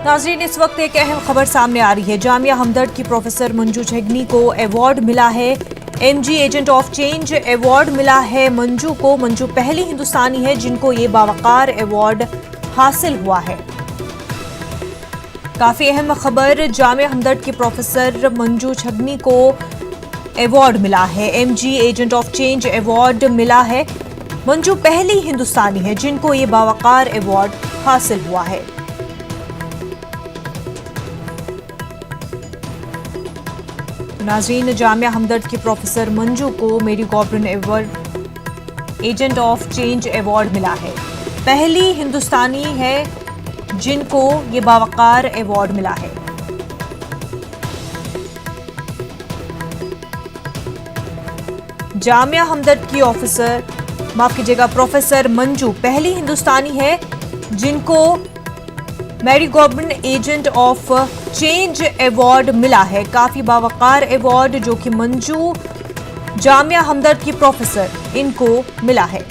नाज़रीन, इस वक्त एक अहम खबर सामने आ रही है। जामिया हमदर्द की प्रोफेसर मंजू छगनी को अवार्ड मिला है। MG agent of change award मिला है मंजू को। मंजू पहली हिंदुस्तानी है जिनको ये बावकार अवार्ड हासिल हुआ है। काफी अहम खबर, जामिया हमदर्द की प्रोफेसर मंजू छगनी को अवार्ड मिला है। MG agent of change award मिला है। मंजू पहली हिंदुस्तानी है जिनको ये बावकार अवार्ड हासिल हुआ है। नाज़रीन, जामिया हमदर्द की प्रोफेसर मंजू को मेरी गॉब्रिन award agent of change award मिला है। पहली हिंदुस्तानी है जिनको ये बावकार अवार्ड मिला है। जामिया हमदर्द की प्रोफेसर मंजू पहली हिंदुस्तानी है जिनको मेरी गॉब्रिन एजेंट ऑफ चेंज अवार्ड मिला है। काफी बावकार अवार्ड जो कि मंजू जामिया हमदर्द की प्रोफेसर इनको मिला है।